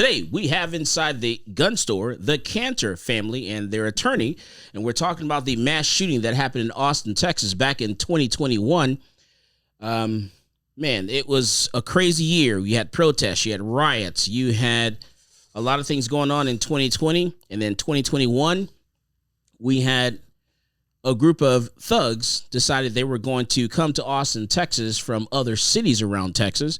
today we have inside the gun store the Canter family and their attorney, and we're talking about the mass shooting that happened in Austin, Texas back in 2021. Man, it was a crazy year. You had protests, you had riots, you had a lot of things going on in 2020, and then 2021, we had a group of thugs decided they were going to come to Austin, Texas from other cities around Texas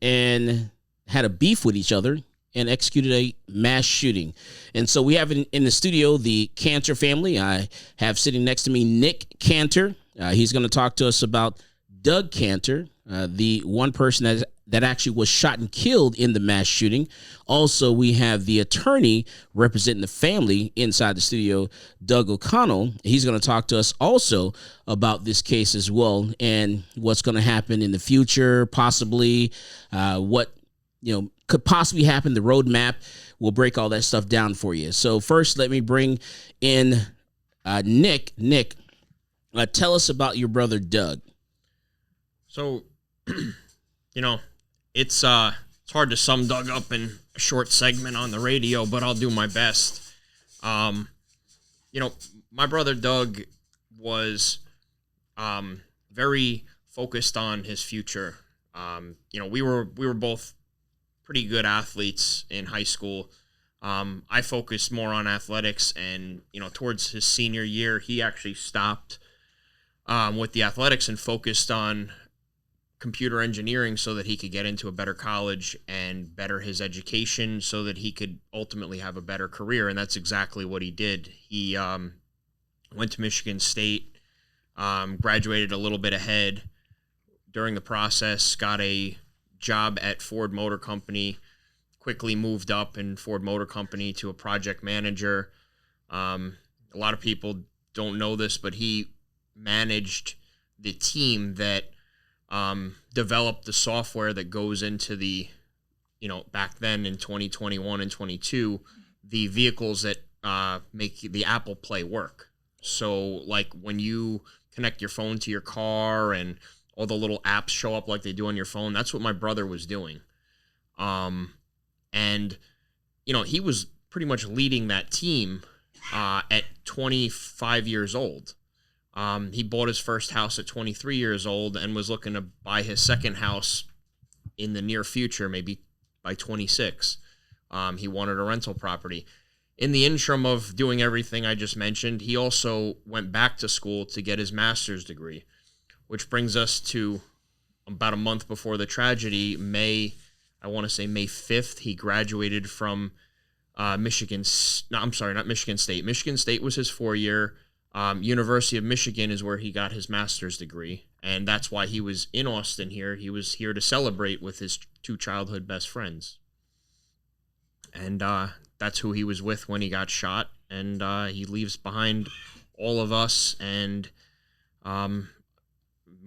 and had a beef with each other and executed a mass shooting. And so we have in the studio the Canter family. I have sitting next to me Nick Kantor. He's going to talk to us about Doug Kantor, the one person that actually was shot and killed in the mass shooting. Also, we have the attorney representing the family inside the studio, Doug Kantor. He's going to talk to us also about this case as well and what's going to happen in the future, possibly what could possibly happen, the roadmap. We'll break all that stuff down for you. So first, let me bring in Nick. Nick, tell us about your brother, Doug. So, it's hard to sum Doug up in a short segment on the radio, but I'll do my best. My brother Doug was very focused on his future. We were both pretty good athletes in high school. I focused more on athletics, and towards his senior year, he actually stopped with the athletics and focused on computer engineering so that he could get into a better college and better his education so that he could ultimately have a better career. And that's exactly what he did. He went to Michigan State, graduated a little bit ahead during the process, got a job at Ford Motor Company, quickly moved up in Ford Motor Company to a project manager. A lot of people don't know this, but he managed the team that developed the software that goes into the, back then in 2021 and 22, the vehicles that make the Apple Play work. So like when you connect your phone to your car and all the little apps show up like they do on your phone, that's what my brother was doing. He was pretty much leading that team at 25 years old. He bought his first house at 23 years old and was looking to buy his second house in the near future, maybe by 26. He wanted a rental property. In the interim of doing everything I just mentioned, he also went back to school to get his master's degree, which brings us to about a month before the tragedy, May 5th, he graduated from Michigan State. Michigan State was his 4-year. University of Michigan is where he got his master's degree, and that's why he was in Austin here. He was here to celebrate with his two childhood best friends. And that's who he was with when he got shot, and he leaves behind all of us and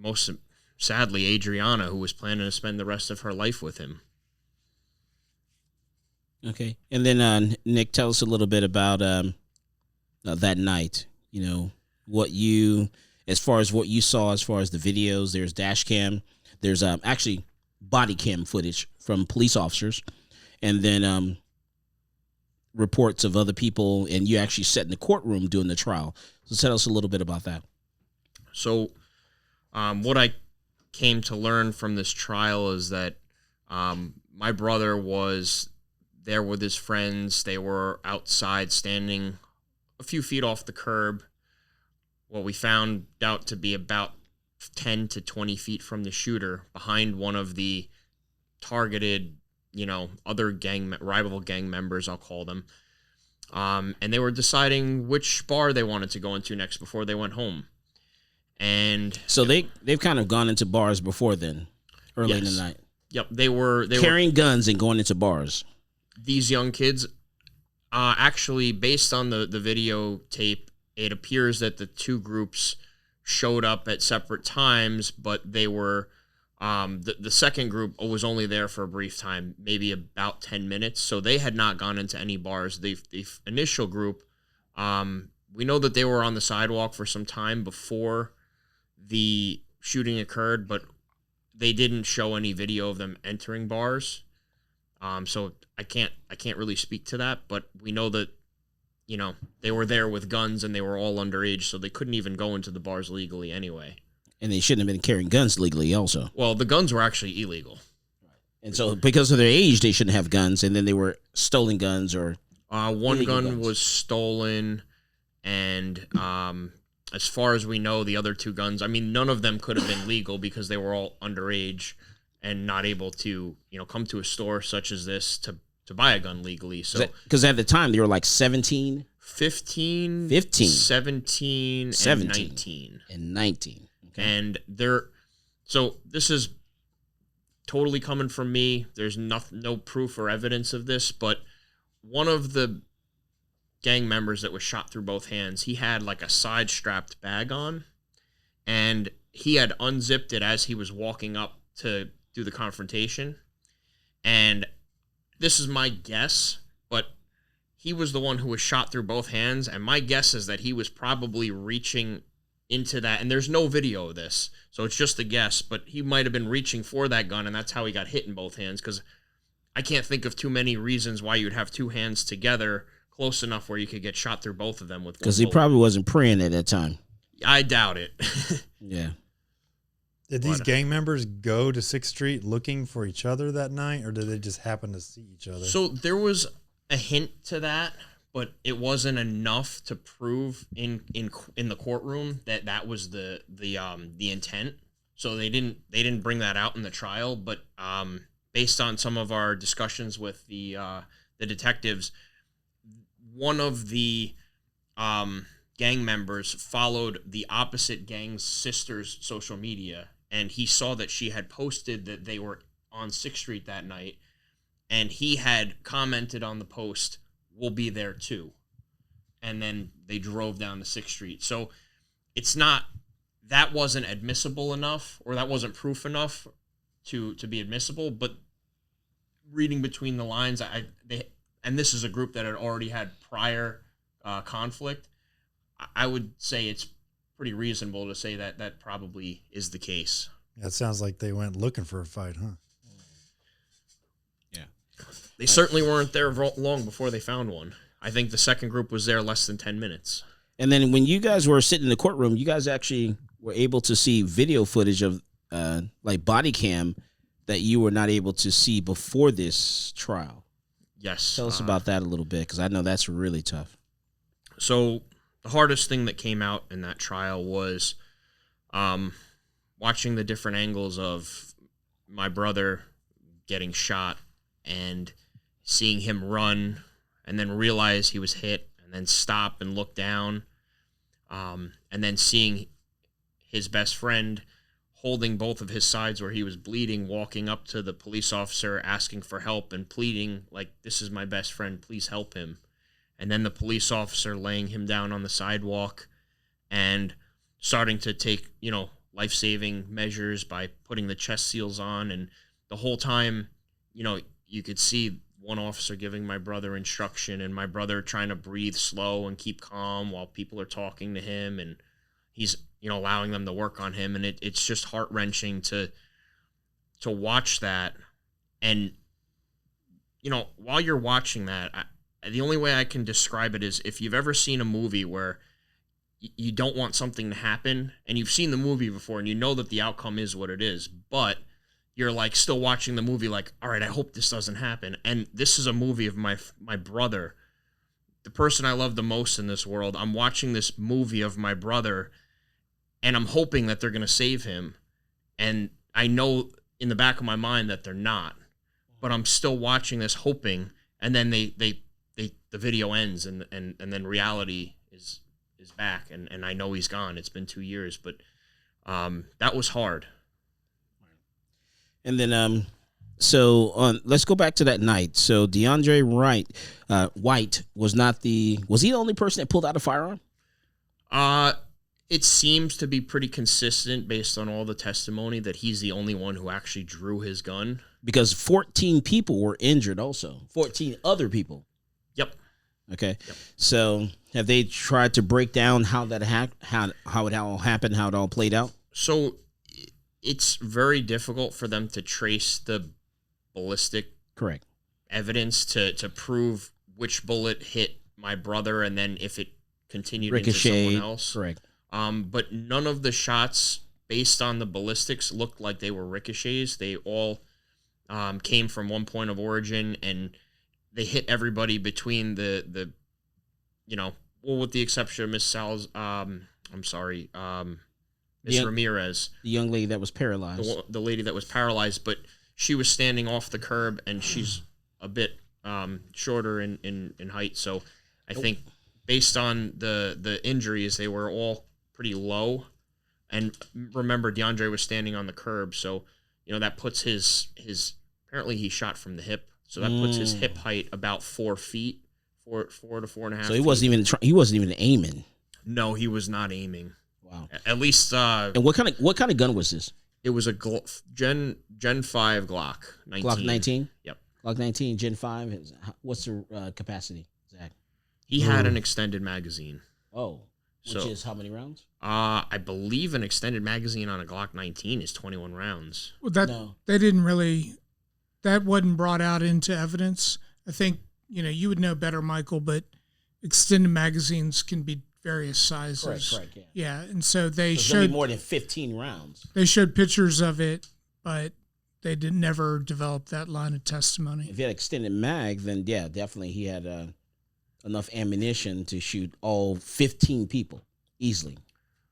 most sadly Adriana, who was planning to spend the rest of her life with him. Okay. And then Nick, tell us a little bit about that night. As far as what you saw, as far as the videos, there's dash cam, there's actually body cam footage from police officers, and then reports of other people, and you actually sat in the courtroom doing the trial. So tell us a little bit about that. So what I came to learn from this trial is that my brother was there with his friends. They were outside standing a few feet off the curb. What we found out to be about 10 to 20 feet from the shooter, behind one of the targeted, other rival gang members, I'll call them. And they were deciding which bar they wanted to go into next before they went home. And so they've kind of gone into bars before then, early in the night. Yep, they were carrying guns and going into bars. These young kids, actually, based on the videotape, it appears that the two groups showed up at separate times, but they were the second group was only there for a brief time, maybe about 10 minutes. So they had not gone into any bars. The initial group, we know that they were on the sidewalk for some time before the shooting occurred, but they didn't show any video of them entering bars. So I can't really speak to that, but we know that, they were there with guns and they were all underage, so they couldn't even go into the bars legally anyway. And they shouldn't have been carrying guns legally also. Well, the guns were actually illegal. And so because of their age, they shouldn't have guns, and then they were stolen guns or one gun guns. was stolen, and as far as we know, the other 2 guns, I mean, none of them could have been legal because they were all underage and not able to, come to a store such as this to buy a gun legally. So because at the time they were like 17, 15, 17, 17 and 19. Okay. And so this is totally coming from me. There's no proof or evidence of this, but one of the gang members that was shot through both hands, he had like a side-strapped bag on, and he had unzipped it as he was walking up to do the confrontation. And this is my guess, but he was the one who was shot through both hands, and my guess is that he was probably reaching into that, and there's no video of this, so it's just a guess, but he might have been reaching for that gun, and that's how he got hit in both hands, because I can't think of too many reasons why you'd have 2 hands together close enough where you could get shot through both of them with one because he bullet. probably wasn't praying at that time. I doubt it. Yeah. Did these gang members go to 6th Street looking for each other that night, or did they just happen to see each other? So there was a hint to that, but it wasn't enough to prove in the courtroom that was the intent. So they didn't bring that out in the trial. But based on some of our discussions with the detectives, one of the gang members followed the opposite gang's sister's social media, and he saw that she had posted that they were on 6th Street that night, and he had commented on the post, "We'll be there too." And then they drove down to 6th Street. So that wasn't admissible enough, or that wasn't proof enough to be admissible, but reading between the lines, and this is a group that had already had prior conflict, I would say it's pretty reasonable to say that probably is the case. That sounds like they went looking for a fight, huh? Yeah. They certainly weren't there long before they found one. I think the second group was there less than 10 minutes. And then when you guys were sitting in the courtroom, you guys actually were able to see video footage of like body cam that you were not able to see before this trial. Yes. Tell us about that a little bit, because I know that's really tough. So the hardest thing that came out in that trial was watching the different angles of my brother getting shot and seeing him run and then realize he was hit and then stop and look down, and then seeing his best friend holding both of his sides where he was bleeding, walking up to the police officer, asking for help and pleading, like, "This is my best friend, please help him." And then the police officer laying him down on the sidewalk and starting to take, life-saving measures by putting the chest seals on. And the whole time, you could see one officer giving my brother instruction and my brother trying to breathe slow and keep calm while people are talking to him. And he's, allowing them to work on him. And it's just heart-wrenching to watch that. And, while you're watching that, the only way I can describe it is if you've ever seen a movie where you don't want something to happen and you've seen the movie before and you know that the outcome is what it is, but you're like still watching the movie like, all right, I hope this doesn't happen. And this is a movie of my brother, the person I love the most in this world. I'm watching this movie of my brother and I'm hoping that they're going to save him. And I know in the back of my mind that they're not, but I'm still watching this hoping. And then the video ends and then reality is back. And I know he's gone. It's been 2 years, but that was hard. And then, let's go back to that night. So DeAndre White was he the only person that pulled out a firearm? It seems to be pretty consistent based on all the testimony that he's the only one who actually drew his gun. Because 14 people were injured also. 14 other people. Yep. Okay. Yep. So have they tried to break down how that how it all happened, how it all played out? So it's very difficult for them to trace the ballistic evidence to prove which bullet hit my brother, and then if it continued into Ricochet, someone else. correct. But none of the shots, based on the ballistics, looked like they were ricochets. They all came from one point of origin, and they hit everybody between the well, with the exception of Miss Sal's, Miss Ramirez. The young lady that was paralyzed. The lady that was paralyzed, but she was standing off the curb, and she's a bit shorter in height. So I think based on the injuries, they were all pretty low. And remember, DeAndre was standing on the curb, so that puts his apparently he shot from the hip, so that puts his hip height about 4 feet, 4 to 4.5. So he wasn't even aiming. No, he was not aiming. Wow. At least. And what kind of gun was this? It was a Gen 5 Glock 19. Glock 19. Yep. Glock 19 Gen 5. What's the capacity, Zach? He had an extended magazine. Oh, which is how many rounds? I believe an extended magazine on a Glock 19 is 21 rounds. Well, they didn't really. That wasn't brought out into evidence. I think you would know better, Michael, but extended magazines can be various sizes. Correct, yeah. Yeah, and so they So showed more than 15 rounds. They showed pictures of it, but they never develop that line of testimony. If he had extended mag, then yeah, definitely he had enough ammunition to shoot all 15 people easily.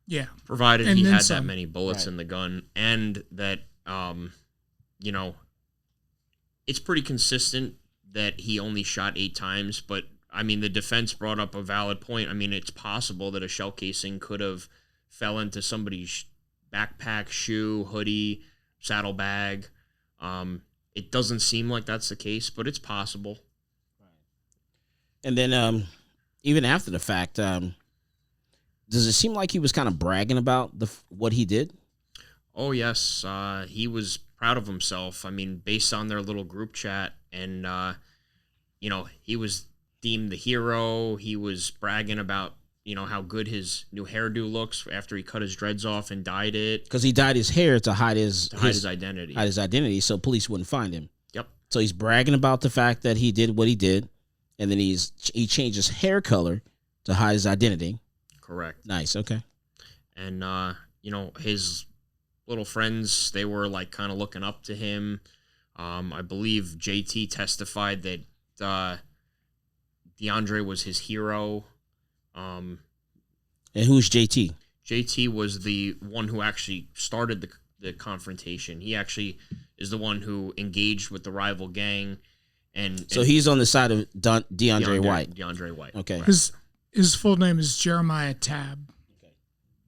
Yeah, provided and he had some. That many bullets in the gun, and that it's pretty consistent that he only shot 8 times. But I mean, the defense brought up a valid point. I mean, it's possible that a shell casing could have fell into somebody's backpack, shoe, hoodie, saddlebag. It doesn't seem like that's the case, but it's possible. And then even after the fact, does it seem like he was kind of bragging about what he did? Oh, yes. He was proud of himself. I mean, based on their little group chat, and, he was deemed the hero. He was bragging about, how good his new hairdo looks after he cut his dreads off and dyed it. Because he dyed his hair to hide his identity. Hide his identity, so police wouldn't find him. Yep. So he's bragging about the fact that he did what he did, and then he changed his hair color to hide his identity. Correct. Nice, okay. And, his little friends, they were, kind of looking up to him. I believe JT testified that DeAndre was his hero. And who's JT? JT was the one who actually started the confrontation. He actually is the one who engaged with the rival gang. And he's on the side of DeAndre White. DeAndre White. Okay. His full name is Jeremiah Tabb. Okay.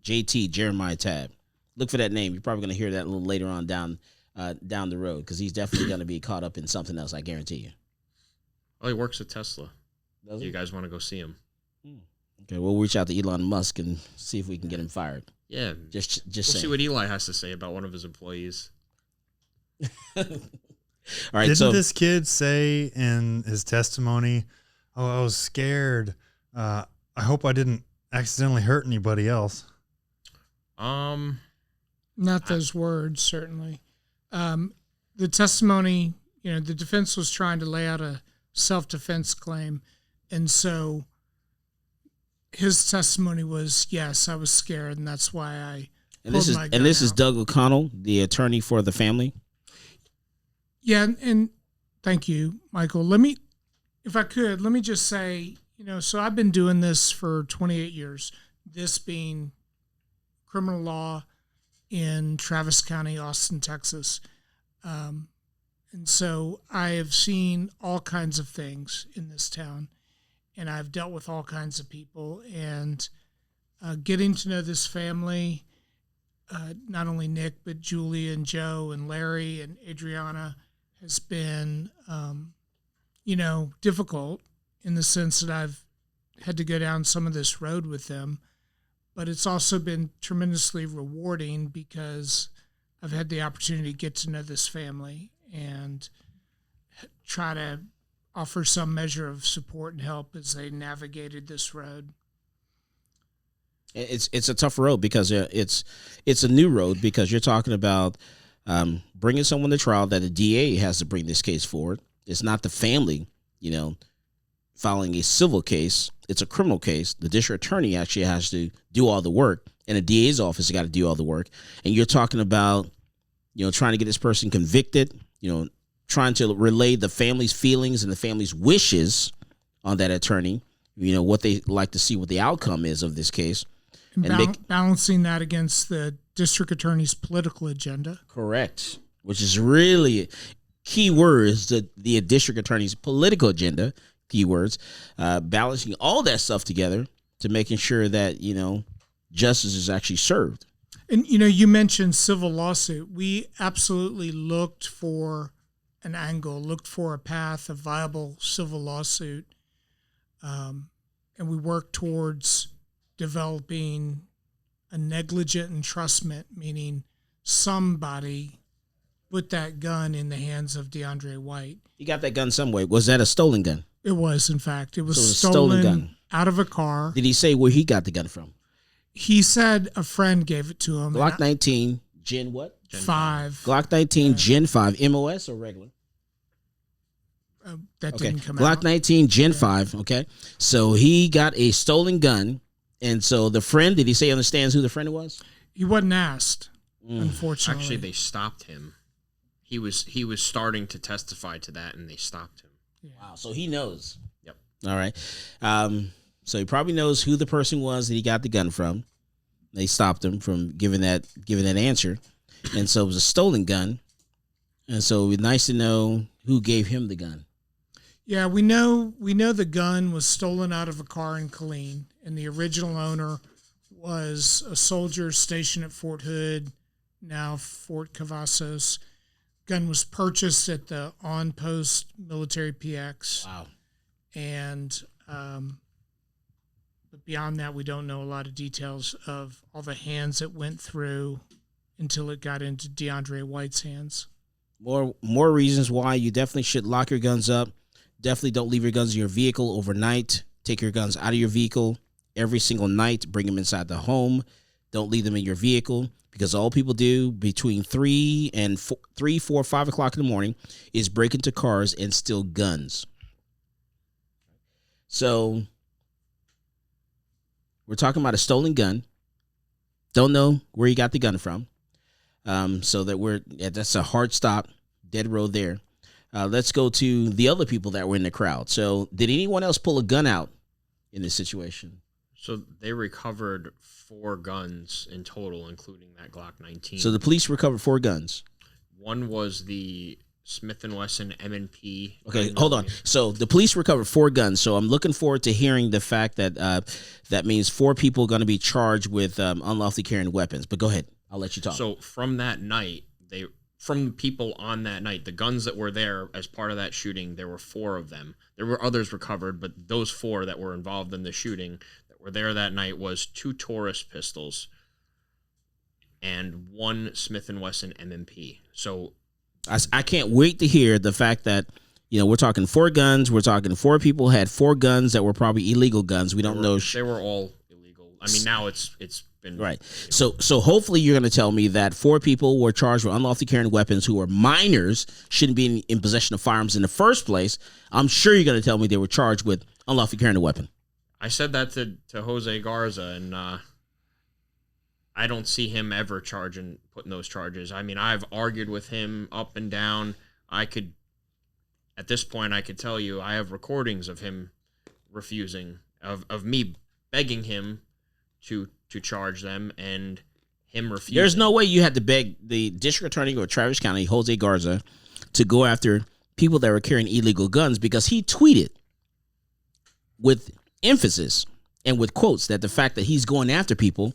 JT, Jeremiah Tabb. Look for that name. You're probably going to hear that a little later on down the road, because he's definitely going to be caught up in something else, I guarantee you. Oh, he works at Tesla. Does he? You guys want to go see him? Okay, we'll reach out to Elon Musk and see if we can get him fired. Yeah. Just we'll saying. see what Eli has to say about one of his employees. All right. Didn't this kid say in his testimony, "Oh, I was scared. I hope I didn't accidentally hurt anybody else"? Not those words, certainly. The testimony, the defense was trying to lay out a self-defense claim, and so his testimony was, yes, I was scared, and that's why I pulled my gun this is out. Doug O'Connell, the attorney for the family. Yeah, and thank you, Michael. If I could, let me just say, so I've been doing this for 28 years, this being criminal law in Travis County, Austin, Texas. And so I have seen all kinds of things in this town, and I've dealt with all kinds of people, and getting to know this family, not only Nick, but Julie and Joe and Larry and Adriana, has been, difficult in the sense that I've had to go down some of this road with them. But it's also been tremendously rewarding because I've had the opportunity to get to know this family and try to offer some measure of support and help as they navigated this road. It's a tough road because it's a new road, because you're talking about bringing someone to trial that the DA has to bring this case forward, It's not the family, filing a civil case. It's a criminal case. The district attorney actually has to do all the work, and the DA's office has got to do all the work. And you're talking about, trying to get this person convicted, trying to relay the family's feelings and the family's wishes on that attorney, what they like to see, what the outcome is of this case. And balancing that against the district attorney's political agenda. Correct. Which is really key words, the district attorney's political agenda, keywords, balancing all that stuff together to making sure that, justice is actually served. And, you mentioned civil lawsuit. We absolutely looked for an angle, looked for a path, a viable civil lawsuit. And we worked towards developing a negligent entrustment, meaning somebody put that gun in the hands of DeAndre White. He got that gun some way. Was that a stolen gun? It was, in fact. It was, So it was a stolen stolen gun. out of a car. Did he say where he got the gun from? He said a friend gave it to him. Glock 19, Gen what? Gen 5. Glock 19, Gen 5, MOS or regular? That Okay. didn't come Glock out. 19, Gen 5. Okay. So he got a stolen gun. And so the friend, did he say understands who the friend was? He wasn't asked, unfortunately. Actually, they stopped him. He was starting to testify to that, and they stopped him. Wow. So he knows. Yep. All right. So he probably knows who the person was that he got the gun from. They stopped him from giving that answer. And so it was a stolen gun. And so it was nice to know who gave him the gun. Yeah, we know the gun was stolen out of a car in Killeen, and the original owner was a soldier stationed at Fort Hood, now Fort Cavazos. Gun was purchased at the on-post military PX. Wow. And but beyond that, we don't know a lot of details of all the hands it went through until it got into DeAndre White's hands. More reasons why you definitely should lock your guns up. Definitely don't leave your guns in your vehicle overnight. Take your guns out of your vehicle every single night. Bring them inside the home. Don't leave them in your vehicle, because all people do between 3, 4, 5 o'clock in the morning is break into cars and steal guns. So we're talking about a stolen gun. Don't know where he got the gun from. So that's a hard stop, dead road there. Let's go to the other people that were in the crowd. So did anyone else pull a gun out in this situation? So they recovered 4 guns in total, including that Glock 19. So the police recovered 4 guns. One was the Smith & Wesson M&P. Okay, hold on. So the police recovered 4 guns. So I'm looking forward to hearing the fact that that means 4 people are going to be charged with unlawfully carrying weapons. But go ahead. I'll let you talk. So from that night, from people on that night, the guns that were there as part of that shooting, there were 4 of them. There were others recovered, but those 4 that were involved in the shooting that were there that night was 2 Taurus pistols and 1 Smith & Wesson M&P. So I can't wait to hear the fact that, we're talking 4 guns. We're talking 4 people had 4 guns that were probably illegal guns. We don't know. They were all illegal. I mean, now it's been right. So hopefully you're going to tell me that 4 people were charged with unlawfully carrying weapons who were minors, shouldn't be in possession of firearms in the first place. I'm sure you're going to tell me they were charged with unlawfully carrying a weapon. I said that to Jose Garza, and I don't see him ever putting those charges. I mean, I've argued with him up and down. At this point, I could tell you I have recordings of him refusing, of me begging him to charge them, and him refusing. There's no way you had to beg the district attorney of Travis County, Jose Garza, to go after people that were carrying illegal guns, because he tweeted with emphasis and with quotes that the fact that he's going after people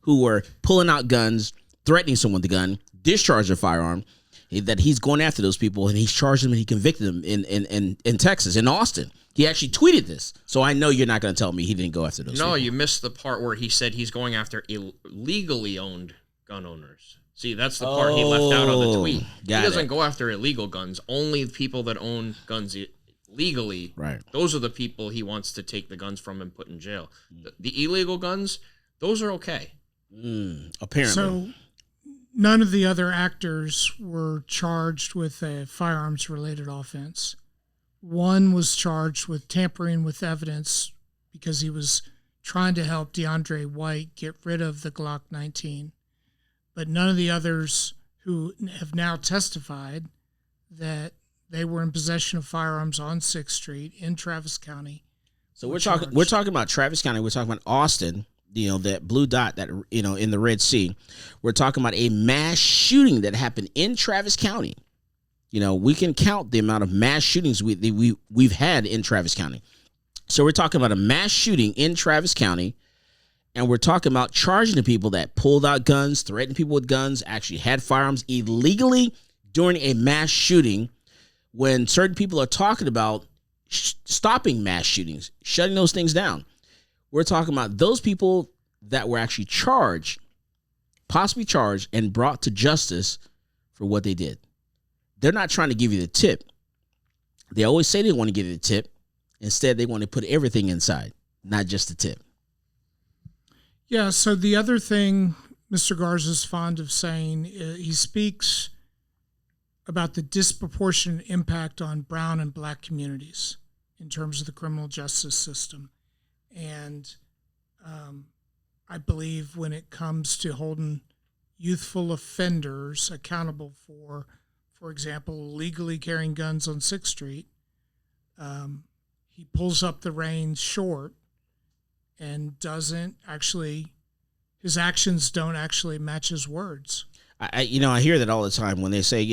who were pulling out guns, threatening someone with a gun, discharging a firearm, that he's going after those people, and he's charged them and he convicted them in Texas, in Austin. He actually tweeted this. So I know you're not going to tell me he didn't go after those people. You missed the part where he said he's going after illegally owned gun owners. See, that's the part he left out of the tweet. He doesn't go after illegal guns. Only people that own guns legally, right? Those are the people he wants to take the guns from and put in jail. The illegal guns, those are okay. Apparently. So none of the other actors were charged with a firearms-related offense. One was charged with tampering with evidence because he was trying to help DeAndre White get rid of the Glock 19. But none of the others who have now testified that they were in possession of firearms on 6th Street in Travis County. So we're talking about Travis County. We're talking about Austin, that blue dot that, in the Red Sea. We're talking about a mass shooting that happened in Travis County. We can count the amount of mass shootings we've had in Travis County. So we're talking about a mass shooting in Travis County, and we're talking about charging the people that pulled out guns, threatened people with guns, actually had firearms illegally during a mass shooting, when certain people are talking about stopping mass shootings, shutting those things down. We're talking about those people that were actually possibly charged and brought to justice for what they did. They're not trying to give you the tip. They always say they want to give you the tip. Instead, they want to put everything inside, not just the tip. Yeah, so the other thing Mr. Garza is fond of saying, he speaks about the disproportionate impact on brown and black communities in terms of the criminal justice system. And I believe when it comes to holding youthful offenders accountable for example, legally carrying guns on 6th Street, he pulls up the reins short and his actions don't actually match his words. I hear that all the time when they say,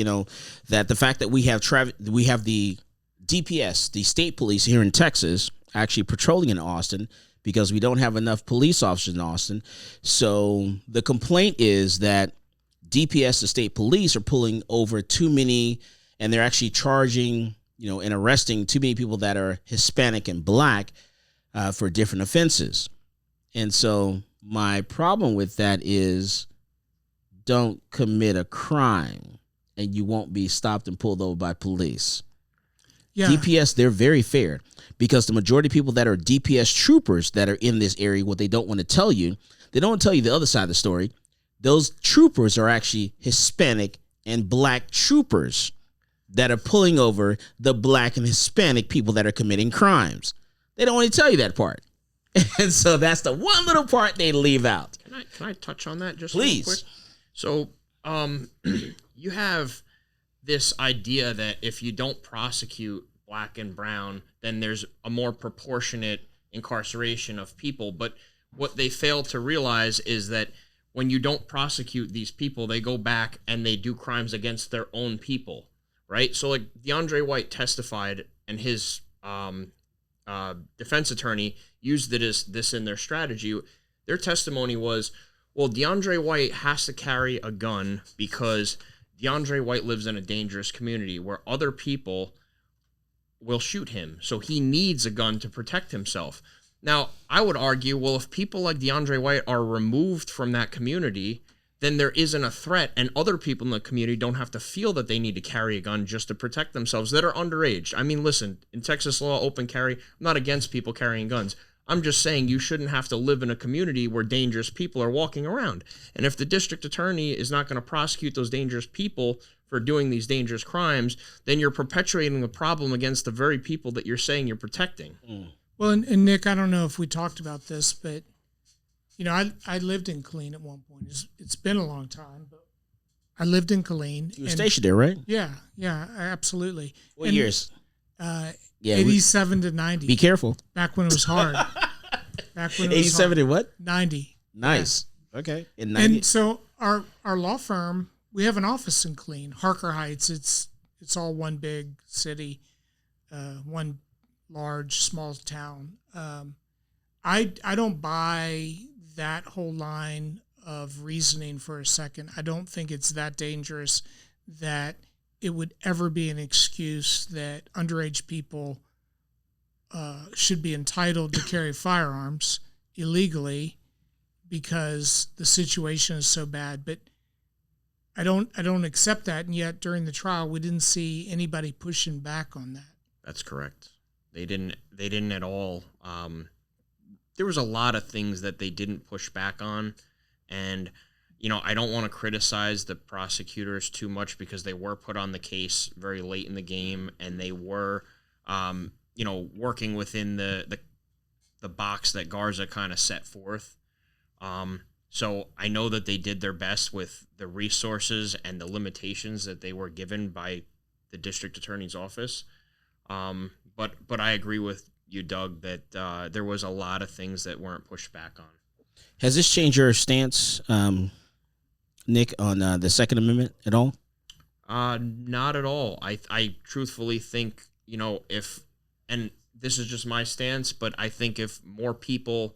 that the fact that we have the DPS, the state police here in Texas, actually patrolling in Austin because we don't have enough police officers in Austin. So the complaint is that DPS, the state police, are pulling over too many, and they're actually charging, and arresting too many people that are Hispanic and black for different offenses. And so my problem with that is, don't commit a crime and you won't be stopped and pulled over by police. Yeah. DPS, they're very fair because the majority of people that are DPS troopers that are in this area, what they don't want to tell you, they don't want to tell you the other side of the story. Those troopers are actually Hispanic and black troopers that are pulling over the black and Hispanic people that are committing crimes. They don't want to tell you that part. And so that's the one little part they leave out. Can I touch on that just Please? Real quick? So you have this idea that if you don't prosecute black and brown, then there's a more proportionate incarceration of people. But what they fail to realize is that when you don't prosecute these people, they go back and they do crimes against their own people, right? So like DeAndre White testified, and his defense attorney used this in their strategy. Their testimony was, well, DeAndre White has to carry a gun because DeAndre White lives in a dangerous community where other people will shoot him. So he needs a gun to protect himself. Now, I would argue, well, if people like DeAndre White are removed from that community, then there isn't a threat, and other people in the community don't have to feel that they need to carry a gun just to protect themselves that are underage. I mean, listen, in Texas law, open carry, I'm not against people carrying guns. I'm just saying you shouldn't have to live in a community where dangerous people are walking around. And if the district attorney is not going to prosecute those dangerous people for doing these dangerous crimes, then you're perpetuating the problem against the very people that you're saying you're protecting. Mm. Well, and Nick, I don't know if we talked about this, but, I lived in Killeen at one point. It's been a long time, but I lived in Killeen. You were stationed there, right? Yeah, absolutely. What years? 87 to 90. Be careful. Back when it was hard. 87 and what? 90. Nice. Yeah. Okay. In 90. And so our law firm, we have an office in Killeen, Harker Heights. It's all one big city, one large, small town. I don't buy that whole line of reasoning for a second. I don't think it's that dangerous that it would ever be an excuse that underage people should be entitled to carry firearms illegally because the situation is so bad. But I don't accept that, and yet during the trial we didn't see anybody pushing back on that. That's correct. They didn't at all. There was a lot of things that they didn't push back on, and I don't want to criticize the prosecutors too much because they were put on the case very late in the game, and they were, working within the box that Garza kind of set forth. So I know that they did their best with the resources and the limitations that they were given by the district attorney's office. But I agree with you, Doug, that there was a lot of things that weren't pushed back on. Has this changed your stance, Nick, on the Second Amendment at all? Not at all. I truthfully think, if, and this is just my stance, but I think if more people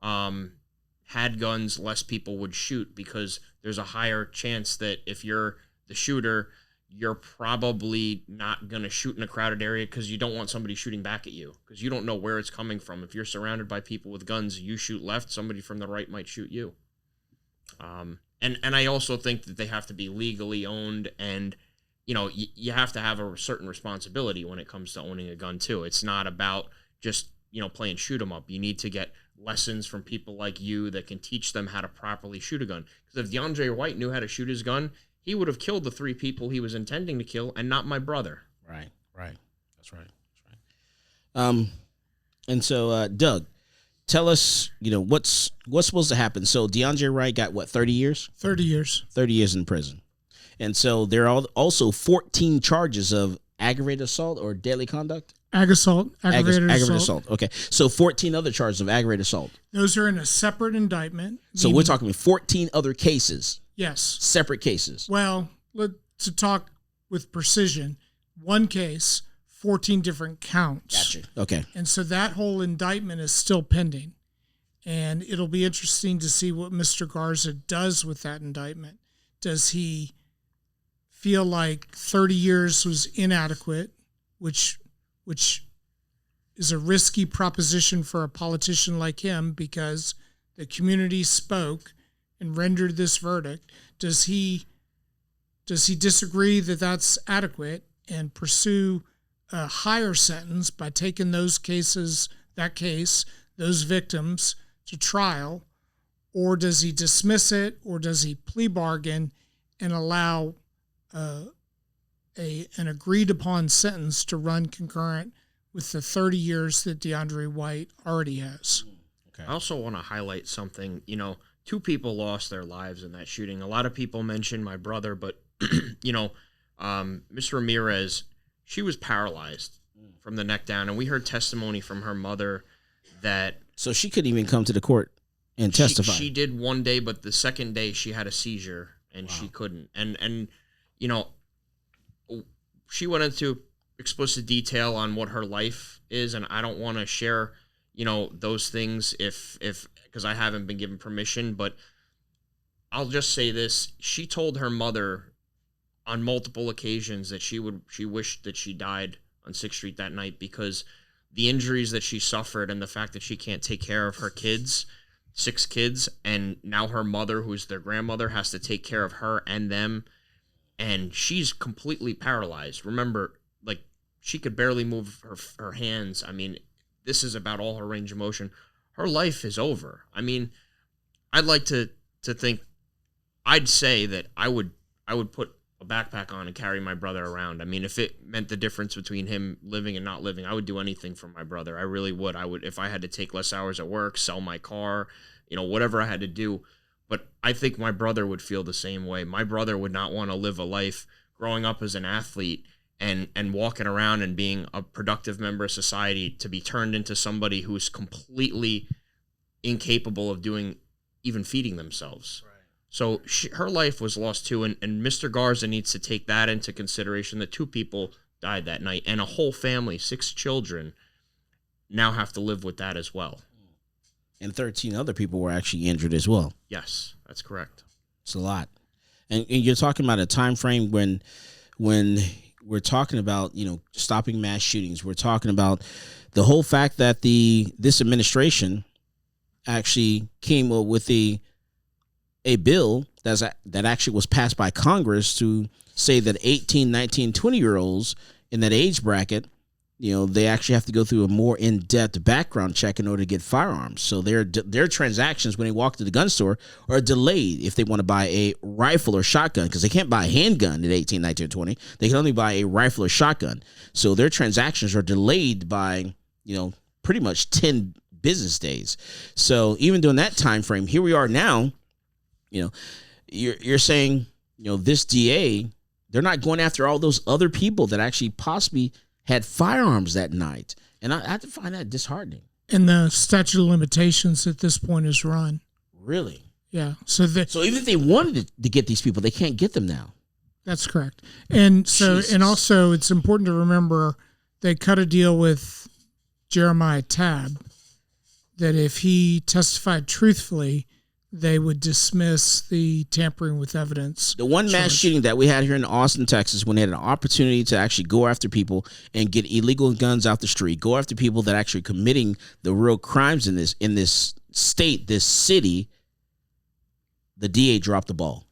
had guns, less people would shoot, because there's a higher chance that if you're the shooter, you're probably not going to shoot in a crowded area because you don't want somebody shooting back at you, because you don't know where it's coming from. If you're surrounded by people with guns, you shoot left, somebody from the right might shoot you. And I also think that they have to be legally owned, and you have to have a certain responsibility when it comes to owning a gun too. It's not about just playing shoot 'em up. You need to get lessons from people like you that can teach them how to properly shoot a gun. Because if DeAndre White knew how to shoot his gun, he would have killed the 3 people he was intending to kill, and not my brother. Right. That's right. And so, Doug, tell us, what's supposed to happen. So DeAndre Wright got 30 years? 30 years. 30 years in prison. And so there are also 14 charges of aggravated assault or deadly conduct? Aggravated assault. Okay. So 14 other charges of aggravated assault. Those are in a separate indictment. So we're talking 14 other cases. Yes. Separate cases. Well, to talk with precision, one case, 14 different counts. Gotcha. Okay. And so that whole indictment is still pending. And it'll be interesting to see what Mr. Garza does with that indictment. Does he feel like 30 years was inadequate, which is a risky proposition for a politician like him because the community spoke and rendered this verdict? Does he disagree that that's adequate and pursue a higher sentence by taking those victims to trial, or does he dismiss it, or does he plea bargain and allow an agreed upon sentence to run concurrent with the 30 years that DeAndre White already has? Okay. I also want to highlight something. 2 people lost their lives in that shooting. A lot of people mention my brother, but Ms. Ramirez, she was paralyzed from the neck down, and we heard testimony from her mother that so she couldn't even come to the court and testify. She did one day, but the second day she had a seizure and she couldn't. And she went into explicit detail on what her life is, and I don't want to share those things if because I haven't been given permission, but I'll just say this. She told her mother on multiple occasions that she wished that she died on 6th Street that night because the injuries that she suffered and the fact that she can't take care of her kids, 6 kids, and now her mother, who's their grandmother, has to take care of her and them, and she's completely paralyzed. Remember, she could barely move her hands. I mean, this is about all her range of motion. Her life is over. I mean, I'd like to think, I'd say that I would put a backpack on and carry my brother around. I mean, if it meant the difference between him living and not living, I would do anything for my brother. I really would. I would, if I had to take less hours at work, sell my car, whatever I had to do. But I think my brother would feel the same way. My brother would not want to live a life growing up as an athlete and walking around and being a productive member of society to be turned into somebody who's completely incapable of even feeding themselves. Right. So her life was lost too, and Mr. Garza needs to take that into consideration, that 2 people died that night, and a whole family, 6 children, now have to live with that as well. And 13 other people were actually injured as well. Yes, that's correct. It's a lot. And you're talking about a time frame when we're talking about, stopping mass shootings. We're talking about the whole fact that this administration actually came up with a bill that actually was passed by Congress to say that 18, 19, 20-year-olds in that age bracket they actually have to go through a more in-depth background check in order to get firearms. So their transactions when they walk to the gun store are delayed if they want to buy a rifle or shotgun, because they can't buy a handgun at 18, 19, or 20. They can only buy a rifle or shotgun. So their transactions are delayed by, pretty much 10 business days. So even during that time frame, here we are now, you're saying, this DA, they're not going after all those other people that actually possibly had firearms that night. And I have to find that disheartening. And the statute of limitations at this point is run. Really? Yeah. So even if they wanted to get these people, they can't get them now. That's correct. And so, Jesus. and also it's important to remember they cut a deal with Jeremiah Tabb that if he testified truthfully, they would dismiss the tampering with evidence. The one mass shooting that we had here in Austin, Texas, when they had an opportunity to actually go after people and get illegal guns out the street, go after people that are actually committing the real crimes in this state, this city, the DA dropped the ball.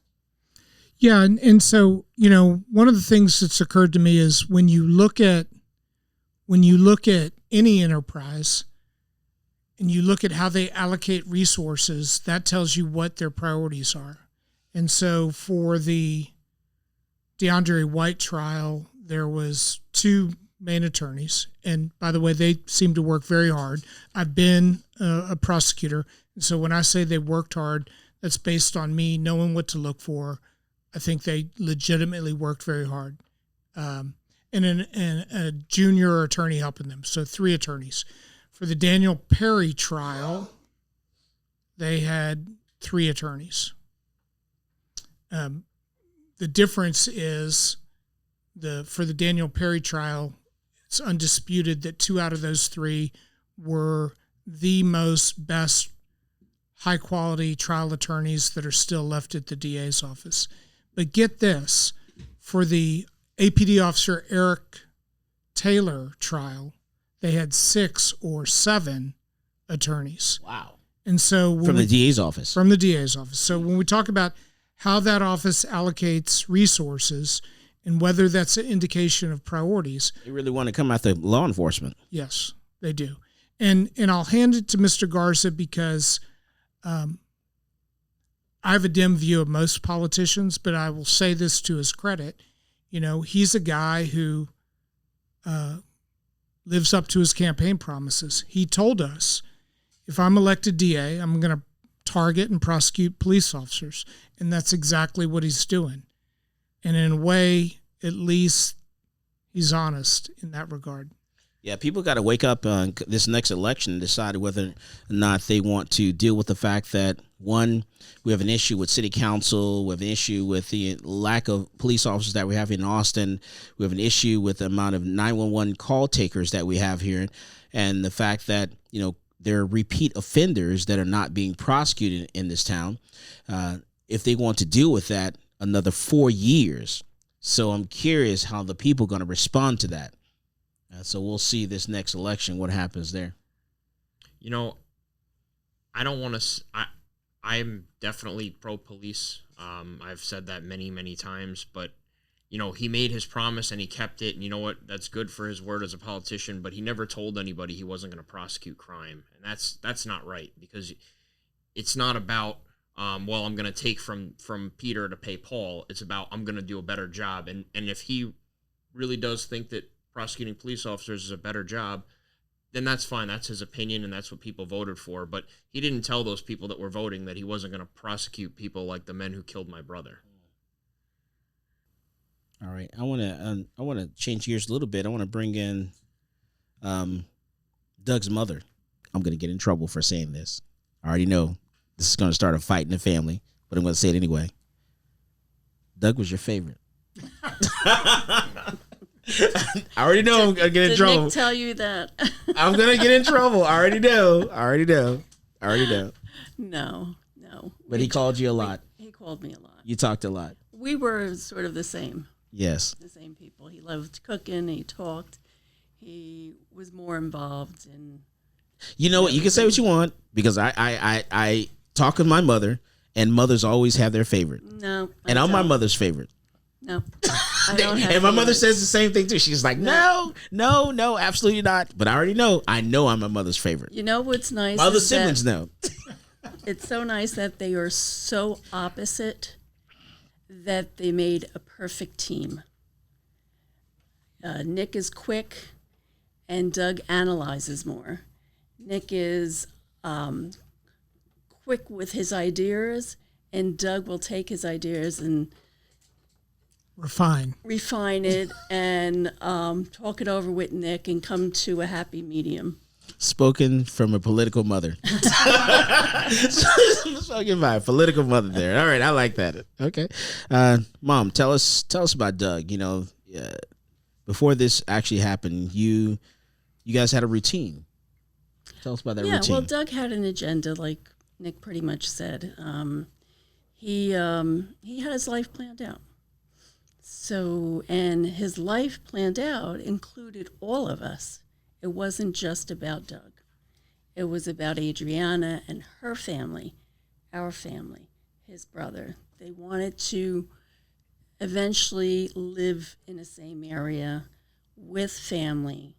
Yeah, and so, one of the things that's occurred to me is when you look at any enterprise, and you look at how they allocate resources, that tells you what their priorities are. And so for the DeAndre White trial, there was 2 main attorneys. And by the way, they seem to work very hard. I've been a prosecutor. And so when I say they worked hard, that's based on me knowing what to look for. I think they legitimately worked very hard. And a junior attorney helping them. So 3 attorneys. For the Daniel Perry trial, they had 3 attorneys. The difference is for the Daniel Perry trial, it's undisputed that 2 out of those 3 were the best high-quality trial attorneys that are still left at the DA's office. But get this, for the APD officer Eric Taylor trial, they had 6 or 7 attorneys. Wow. And so from the DA's office. From the DA's office. So when we talk about how that office allocates resources and whether that's an indication of priorities. They really want to come after law enforcement. Yes, they do. And I'll hand it to Mr. Garza because I have a dim view of most politicians, but I will say this to his credit. He's a guy who lives up to his campaign promises. He told us, if I'm elected DA, I'm going to target and prosecute police officers. And that's exactly what he's doing. And in a way, at least he's honest in that regard. Yeah, people got to wake up this next election and decide whether or not they want to deal with the fact that, one, we have an issue with city council. We have an issue with the lack of police officers that we have in Austin. We have an issue with the amount of 911 call takers that we have here, and the fact that, there are repeat offenders that are not being prosecuted in this town. If they want to deal with that, another 4 years. So I'm curious how the people are going to respond to that. So we'll see this next election, what happens there. I don't want to. I'm definitely pro-police. I've said that many, many times. But, he made his promise and he kept it. And you know what? That's good for his word as a politician. But he never told anybody he wasn't going to prosecute crime. And that's not right, because it's not about, I'm going to take from Peter to pay Paul. It's about, I'm going to do a better job. And if he really does think that prosecuting police officers is a better job, then that's fine. That's his opinion, and that's what people voted for. But he didn't tell those people that were voting that he wasn't going to prosecute people like the men who killed my brother. All right, I want to change gears a little bit. I want to bring in Doug's mother. I'm going to get in trouble for saying this. I already know this is going to start a fight in the family, but I'm going to say it anyway. Doug was your favorite. I already know I'm gonna get in trouble. Did Nick tell you that? I'm gonna get in trouble. I already know. No. But he called you a lot. He called me a lot. You talked a lot. We were sort of the same. Yes. The same people. He loved cooking. He talked. He was more involved in. You know what? You can say what you want, because I talk with my mother, and mothers always have their favorite. No. And I'm my mother's favorite. No. don't have And my mother feelings. says the same thing too. She's like, no, absolutely not. But I already know. I know I'm my mother's favorite. You know what's nice? My other is that siblings know. It's so nice that they are so opposite that they made a perfect team. Nick is quick, and Doug analyzes more. Nick is quick with his ideas, and Doug will take his ideas and refine it and talk it over with Nick and come to a happy medium. Spoken from a political mother. Spoken by a political mother there. All right, I like that. Okay. Mom, tell us about Doug. You know, before this actually happened, you guys had a routine. Tell us about that routine. Well, Doug had an agenda, like Nick pretty much said. He had his life planned out. So, and his life planned out included all of us. It wasn't just about Doug. It was about Adriana and her family, our family, his brother. They wanted to eventually live in the same area with family,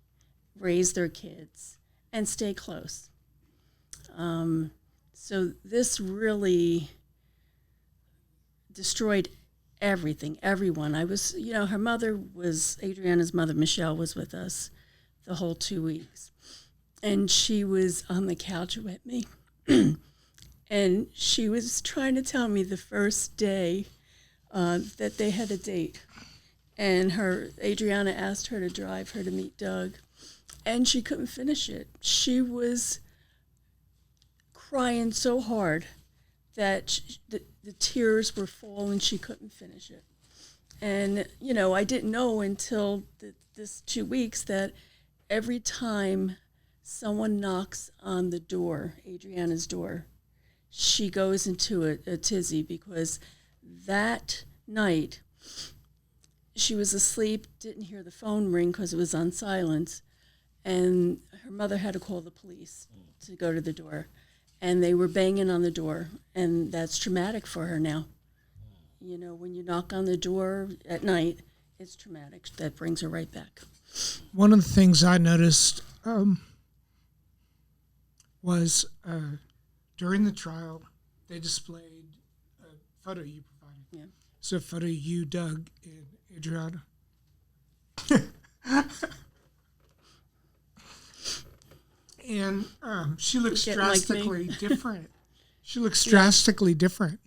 raise their kids, and stay close. So this really destroyed everything, everyone. Her mother Adriana's mother, Michelle, was with us the whole 2 weeks. And she was on the couch with me. And she was trying to tell me the first day that they had a date. And Adriana asked her to drive her to meet Doug. And she couldn't finish it. She was crying so hard that the tears were falling. She couldn't finish it. And, I didn't know until this 2 weeks that every time someone knocks on the door, Adriana's door, she goes into a tizzy because that night she was asleep, didn't hear the phone ring because it was on silence, and her mother had to call the police to go to the door. And they were banging on the door, and that's traumatic for her now. When you knock on the door at night, it's traumatic. That brings her right back. One of the things I noticed was during the trial, they displayed a photo you provided. Yeah. It's a photo of you, Doug, and Adriana. And she looks Getting like me. drastically different. She looks drastically different.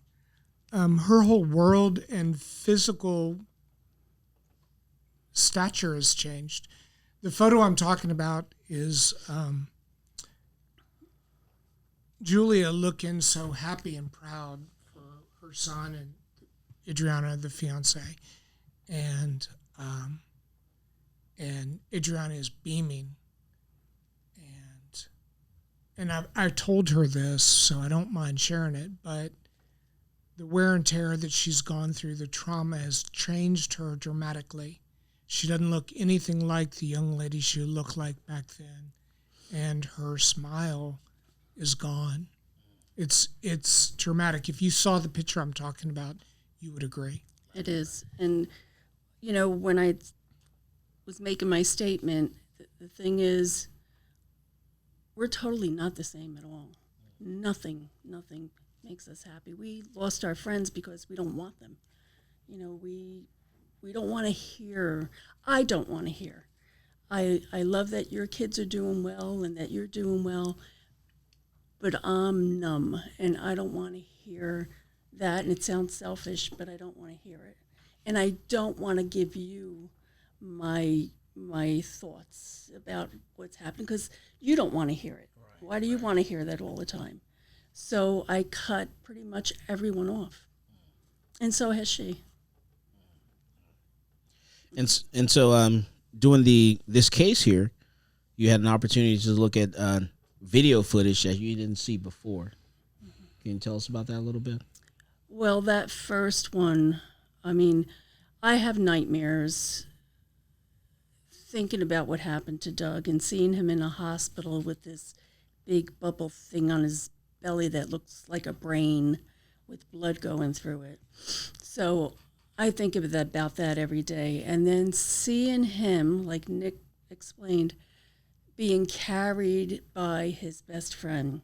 Her whole world and physical stature has changed. The photo I'm talking about is Julia looking so happy and proud for her son and Adriana, the fiance, and Adriana is beaming. And I told her this, so I don't mind sharing it, but the wear and tear that she's gone through, the trauma has changed her dramatically. She doesn't look anything like the young lady she looked like back then, and her smile is gone. It's dramatic. If you saw the picture I'm talking about, you would agree. It is. And, when I was making my statement, the thing is, we're totally not the same at all. Nothing makes us happy. We lost our friends because we don't want them. We don't want to hear. I don't want to hear. I love that your kids are doing well and that you're doing well, but I'm numb and I don't want to hear that. And it sounds selfish, but I don't want to hear it. And I don't want to give you my thoughts about what's happening because you don't want to hear it. Right, why do you want to hear that all the time? So I cut pretty much everyone off. And so has she. And so doing this case here, you had an opportunity to look at video footage that you didn't see before. Can you tell us about that a little bit? Well, that first one, I have nightmares thinking about what happened to Doug and seeing him in a hospital with this big bubble thing on his belly that looks like a brain with blood going through it. So I think about that every day. And then seeing him, like Nick explained, being carried by his best friend.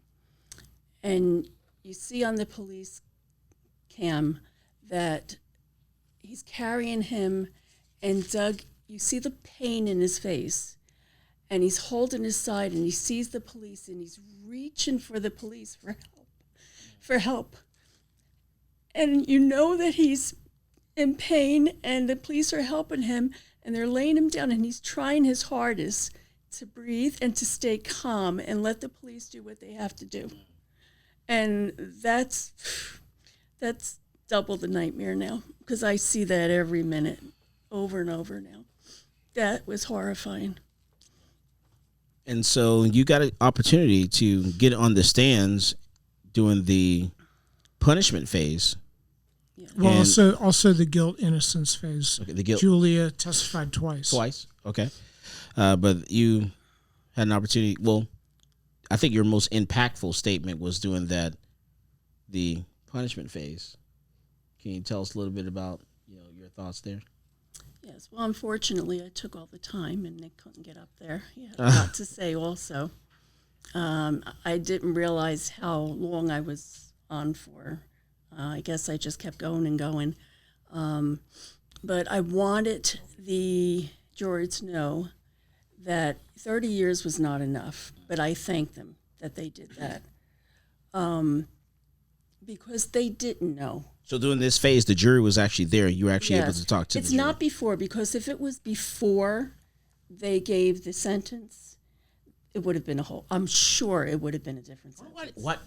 And you see on the police cam that he's carrying him, and Doug, you see the pain in his face, and he's holding his side, and he sees the police, and he's reaching for the police for help. And you know that he's in pain, and the police are helping him, and they're laying him down, and he's trying his hardest to breathe and to stay calm and let the police do what they have to do. And that's double the nightmare now, because I see that every minute, over and over now. That was horrifying. And so you got an opportunity to get on the stands during the punishment phase. Yeah. Well, And- also the guilt innocence phase. Okay, the guilt Julia testified twice. Okay. But you had an opportunity. Well, I think your most impactful statement was doing the punishment phase. Can you tell us a little bit about your thoughts there? Yes. Well, unfortunately, I took all the time, and Nick couldn't get up there. He had a lot to say also. I didn't realize how long I was on for. I guess I just kept going and going. But I wanted the jury to know that 30 years was not enough, but I thank them that they did that, because they didn't know. So during this phase, the jury was actually there. You were actually able Yes. to talk to It's the jury. not before, because if it was before they gave the sentence, it would have been I'm sure it would have been a different sentence. What,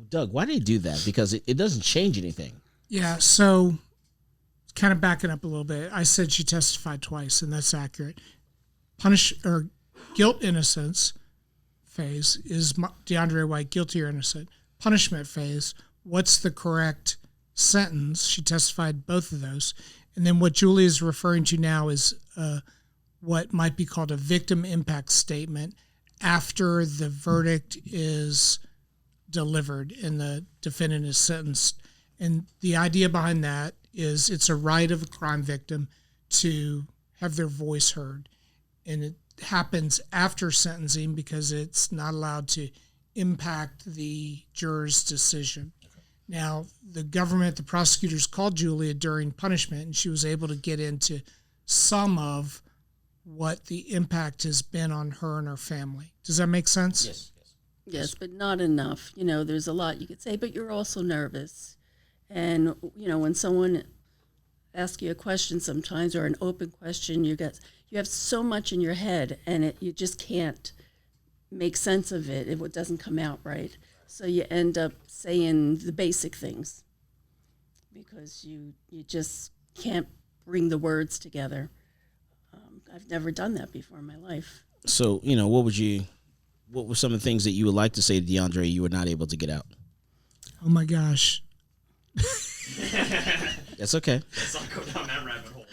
Doug, why did they do that? Because it doesn't change anything. Yeah, so kind of backing up a little bit, I said she testified twice, and that's accurate. Guilt innocence phase is DeAndre White guilty or innocent. Punishment phase, what's the correct sentence? She testified both of those. And then what Julie is referring to now is what might be called a victim impact statement after the verdict is delivered and the defendant is sentenced. And the idea behind that is it's a right of a crime victim to have their voice heard. And it happens after sentencing because it's not allowed to impact the juror's decision. Now, the government, the prosecutors called Julia during punishment, and she was able to get into some of what the impact has been on her and her family. Does that make sense? Yes. Yes, but not enough. There's a lot you could say, but you're also nervous. And, when someone asks you a question sometimes, or an open question, you have so much in your head, and you just can't make sense of it. It doesn't come out right. So you end up saying the basic things because you just can't bring the words together. I've never done that before in my life. So, what were some of the things that you would like to say to DeAndre you were not able to get out? Oh my gosh. That's okay. Let's not go down that rabbit hole.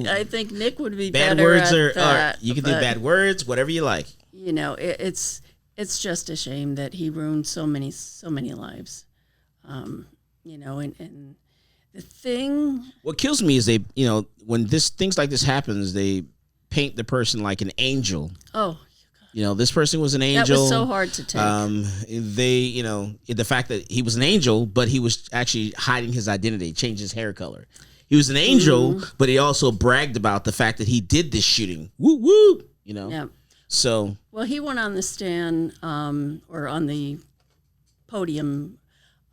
I think Nick would be bad better words at or that. you can do but, bad words, whatever you like. It's just a shame that he ruined so many lives. And the thing. What kills me is they, when things like this happens, they paint the person like an angel. Oh, This person was an angel. that was so hard to take. The fact that he was an angel, but he was actually hiding his identity, changed his hair color. He was an angel, but he also bragged about the fact that he did this shooting. Woo woo, Yeah. So. Well, he went on the stand or on the podium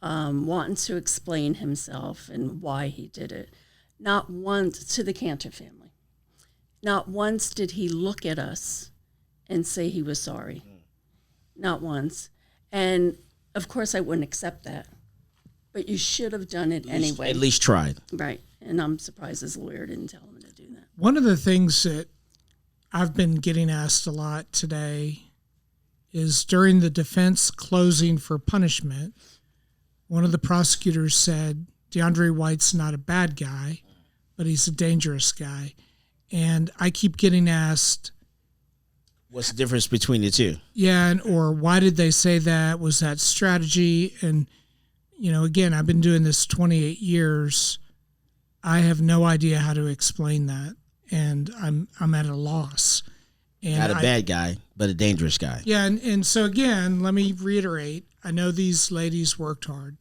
wanting to explain himself and why he did it. Not once to the Canter family. Not once did he look at us and say he was sorry. Not once. And, of course, I wouldn't accept that. But you should have done it anyway. At least tried. Right. And I'm surprised his lawyer didn't tell him to do that. One of the things that I've been getting asked a lot today is during the defense closing for punishment, one of the prosecutors said, DeAndre White's not a bad guy, but he's a dangerous guy. And I keep getting asked, what's the difference between the two? Yeah, or why did they say that? Was that strategy? And, again, I've been doing this 28 years. I have no idea how to explain that, and I'm at a loss. And Not a bad guy, but a dangerous guy. Yeah, and so again, let me reiterate. I know these ladies worked hard,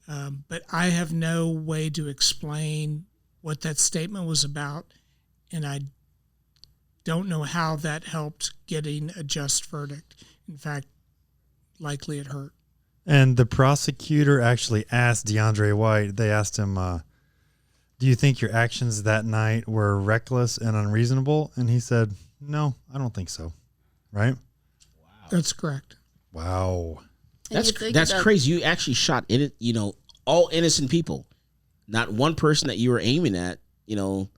but I have no way to explain what that statement was about, and I don't know how that helped getting a just verdict. In fact, likely it hurt. And the prosecutor actually asked DeAndre White, they asked him, do you think your actions that night were reckless and unreasonable? And he said, no, I don't think so. Right? Wow. That's correct. Wow. That's crazy. You actually shot all innocent people. Not one person that you were aiming at, you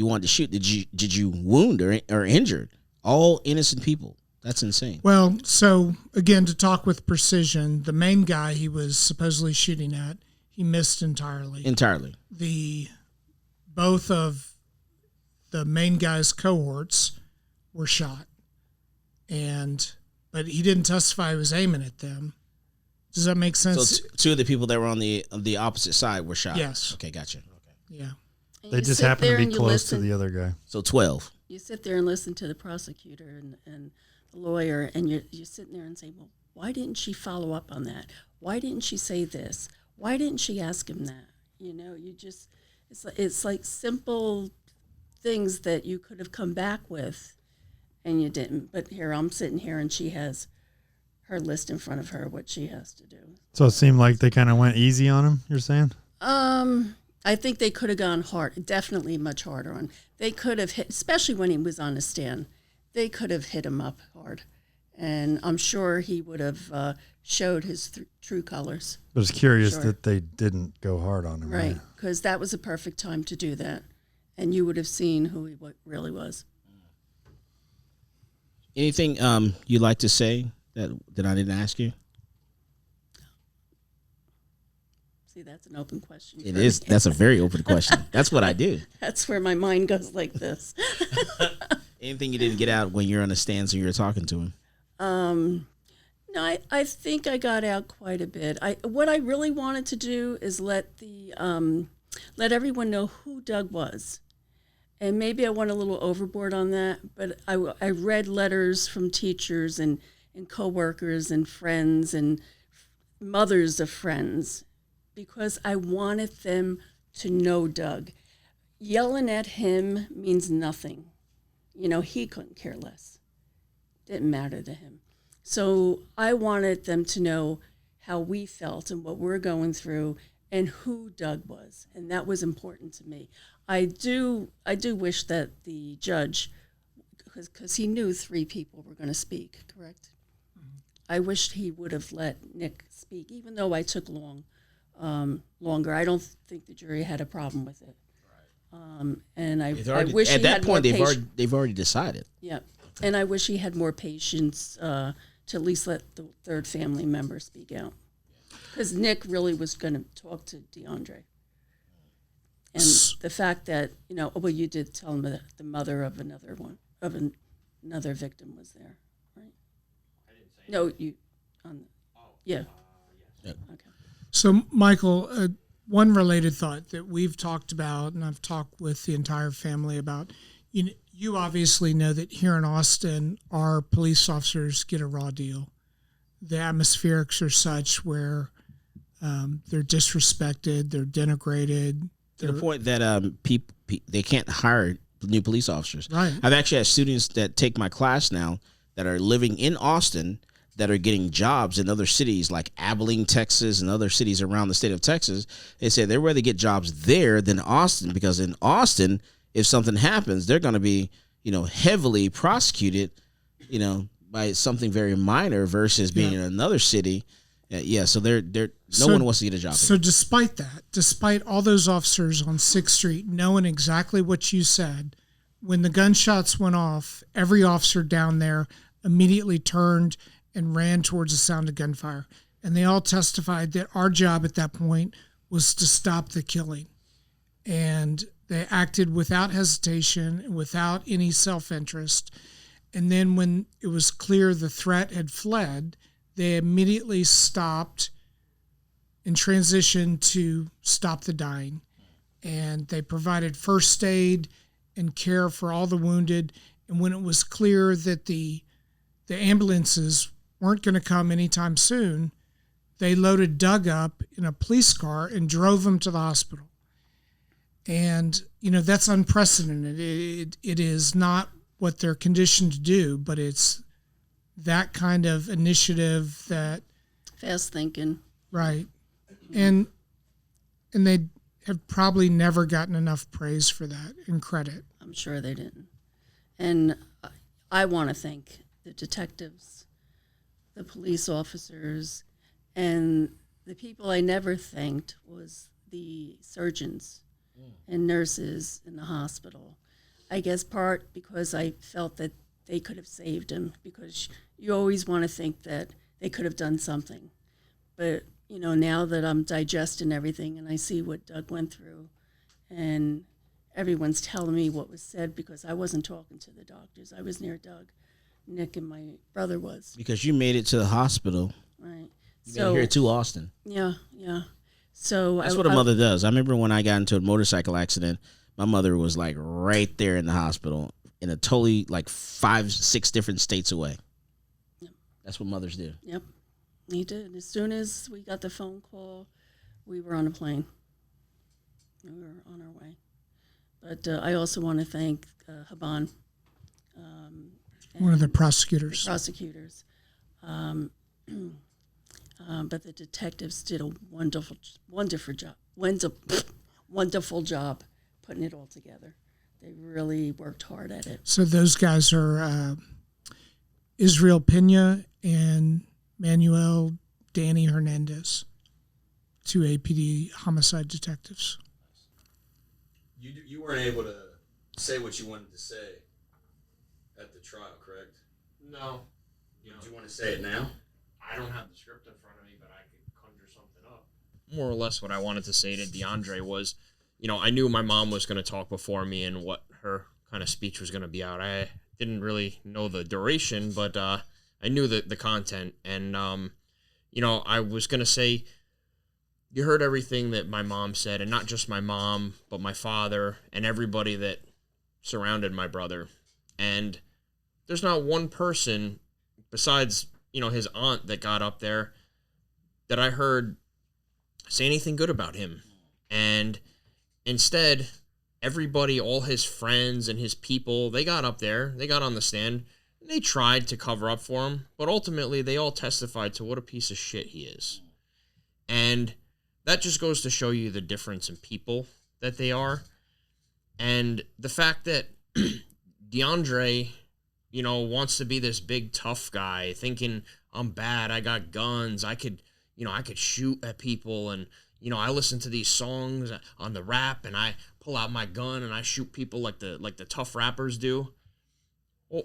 wanted to shoot. Did you wound or injured? All innocent people. That's insane. Well, so again, to talk with precision, the main guy he was supposedly shooting at, he missed entirely. Entirely. Both of the main guy's cohorts were shot, but he didn't testify he was aiming at them. Does that make sense? So two of the people that were on the opposite side were shot. Yes. Okay, gotcha. Okay. Yeah. They just happened to be close to the other guy. So 12. You sit there and listen to the prosecutor and the lawyer, and you're sitting there and say, well, why didn't she follow up on that? Why didn't she say this? Why didn't she ask him that? It's like simple things that you could have come back with, and you didn't. But here I'm sitting here, and she has her list in front of her, what she has to do. So it seemed like they kind of went easy on him, you're saying? I think they could have gone hard, definitely much harder on. They could have hit, especially when he was on the stand, they could have hit him up hard. And I'm sure he would have showed his true colors. I was curious that they didn't go hard on him. Right, because that was a perfect time to do that. And you would have seen who he really was. Anything you'd like to say that I didn't ask you? See, that's an open question. It is. That's a very open question. That's what I do. That's where my mind goes like this. Anything you didn't get out when you're on the stands and you're talking to him? No, I think I got out quite a bit. What I really wanted to do is let everyone know who Doug was. And maybe I went a little overboard on that, but I read letters from teachers and coworkers and friends and mothers of friends, because I wanted them to know Doug. Yelling at him means nothing. He couldn't care less. Didn't matter to him. So I wanted them to know how we felt and what we're going through and who Doug was. And that was important to me. I do wish that the judge, because he knew 3 people were going to speak, correct? Mm-hmm. I wished he would have let Nick speak, even though I took longer. I don't think the jury had a problem with it. Right. And I wish at he that had point more they've already decided. Yeah, and I wish he had more patience to at least let the third family member speak out, because Nick really was going to talk to DeAndre. And the fact that you did tell him that the mother of another victim was there, right? I didn't say. No, you. Yeah. Yes. Okay. So, Michael, one related thought that we've talked about, and I've talked with the entire family about, you obviously know that here in Austin, our police officers get a raw deal. The atmospherics are such where they're disrespected, they're denigrated. To the point that they can't hire new police officers. Right. I've actually had students that take my class now that are living in Austin that are getting jobs in other cities like Abilene, Texas, and other cities around the state of Texas. They say they'd rather get jobs there than Austin, because in Austin, if something happens, they're going to be, heavily prosecuted, by something very minor versus being in another city. So no one wants to get a job. So despite all those officers on 6th Street knowing exactly what you said, when the gunshots went off, every officer down there immediately turned and ran towards the sound of gunfire. And they all testified that our job at that point was to stop the killing. And they acted without hesitation, without any self-interest. And then when it was clear the threat had fled, they immediately stopped and transitioned to stop the dying. and they provided first aid and care for all the wounded. And when it was clear that the ambulances weren't going to come anytime soon, they loaded Doug up in a police car and drove him to the hospital. And, that's unprecedented. It is not what they're conditioned to do, but it's that kind of initiative that... Fast thinking. Right. And they have probably never gotten enough praise for that and credit. I'm sure they didn't. And I want to thank the detectives, the police officers, and the people I never thanked was the surgeons and nurses in the hospital. I guess part because I felt that they could have saved him, because you always want to think that they could have done something. But, now that I'm digesting everything and I see what Doug went through, and everyone's telling me what was said, because I wasn't talking to the doctors. I was near Doug. Nick and my brother was. Because you made it to the hospital. Right. You made it here to Austin. Yeah. So that's what a mother does. I remember when I got into a motorcycle accident, my mother was like right there in the hospital in a totally like 5-6 different states away. Yep. That's what mothers do. Yep, he did. As soon as we got the phone call, we were on a plane. We were on our way. But I also want to thank Haban. One of the prosecutors. But the detectives did a wonderful job putting it all together. They really worked hard at it. So those guys are Israel Pena and Manuel Danny Hernandez, 2 APD homicide detectives. You weren't able to say what you wanted to say at the trial, correct? No. Do you want to say it now? I don't have the script in front of me, but I could conjure something up. More or less what I wanted to say to DeAndre was, I knew my mom was going to talk before me and what her kind of speech was going to be out. I didn't really know the duration, but I knew the content. And, I was going to say, you heard everything that my mom said, and not just my mom, but my father and everybody that surrounded my brother. And there's not one person besides, his aunt that got up there that I heard say anything good about him. And instead, everybody, all his friends and his people, they got up there, they got on the stand, and they tried to cover up for him, but ultimately they all testified to what a piece of shit he is. And that just goes to show you the difference in people that they are. And the fact that DeAndre, wants to be this big tough guy, thinking I'm bad, I got guns, I could shoot at people, and I listen to these songs on the rap, and I pull out my gun and I shoot people like the tough rappers do. Well,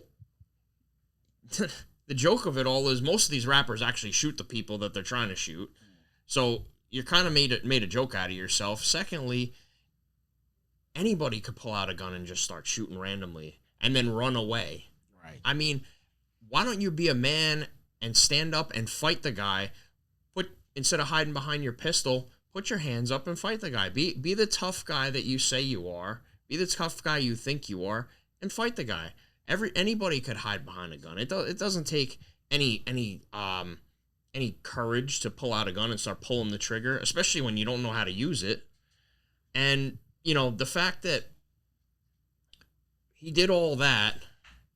the joke of it all is most of these rappers actually shoot the people that they're trying to shoot. So you kind of made a joke out of yourself. Secondly, anybody could pull out a gun and just start shooting randomly and then run away. Right. I mean, why don't you be a man and stand up and fight the guy? Instead of hiding behind your pistol, put your hands up and fight the guy. Be the tough guy that you say you are. Be the tough guy you think you are, and fight the guy. Anybody could hide behind a gun. It doesn't take any courage to pull out a gun and start pulling the trigger, especially when you don't know how to use it. And the fact that he did all that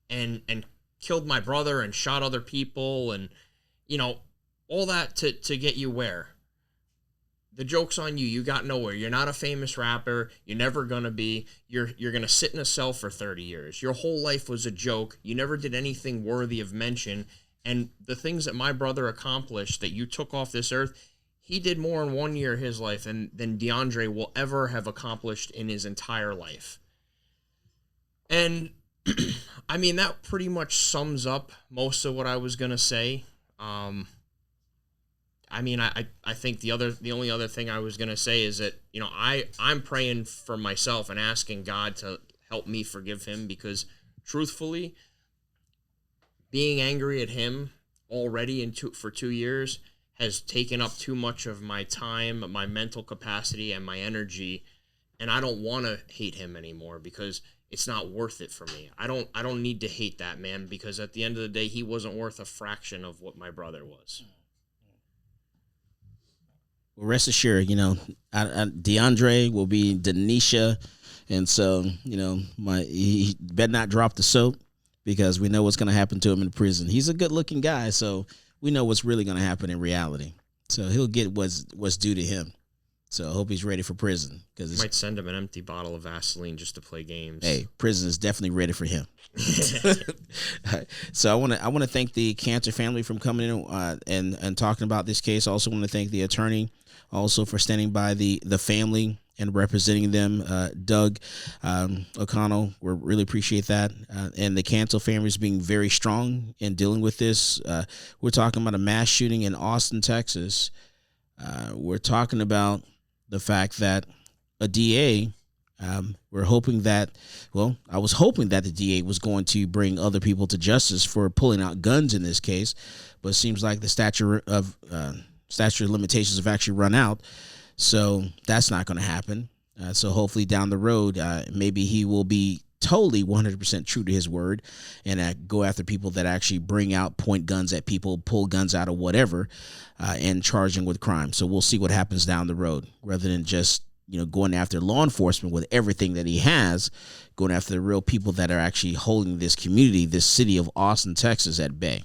and killed my brother and shot other people and all that to get you where? The joke's on you. You got nowhere. You're not a famous rapper. You're never going to be. You're going to sit in a cell for 30 years. Your whole life was a joke. You never did anything worthy of mention. And the things that my brother accomplished that you took off this earth, he did more in 1 year of his life than DeAndre will ever have accomplished in his entire life. And, I mean, that pretty much sums up most of what I was going to say. I think the only other thing I was going to say is that, I'm praying for myself and asking God to help me forgive him, because truthfully, being angry at him already for 2 years has taken up too much of my time, my mental capacity, and my energy. and I don't want to hate him anymore because it's not worth it for me. I don't need to hate that man because at the end of the day, he wasn't worth a fraction of what my brother was. Well, rest assured, DeAndre will be Denisha, and so he better not drop the soap because we know what's going to happen to him in prison. He's a good-looking guy, so we know what's really going to happen in reality. So he'll get what's due to him. So I hope he's ready for prison because Might send him an empty bottle of Vaseline just to play games. Hey, prison is definitely ready for him. So I want to thank the Canter family from coming in and talking about this case. I also want to thank the attorney also for standing by the family and representing them. Doug O'Connell, we really appreciate that. And the Cantor family is being very strong in dealing with this. We're talking about a mass shooting in Austin, Texas. We're talking about the fact that a DA, we're hoping that, I was hoping that the DA was going to bring other people to justice for pulling out guns in this case, but it seems like the statute of limitations have actually run out, so that's not going to happen. So hopefully down the road, maybe he will be totally 100% true to his word and go after people that actually bring out, point guns at people, pull guns out of whatever, and charging with crime. So we'll see what happens down the road rather than just, going after law enforcement with everything that he has, going after the real people that are actually holding this community, this city of Austin, Texas at bay.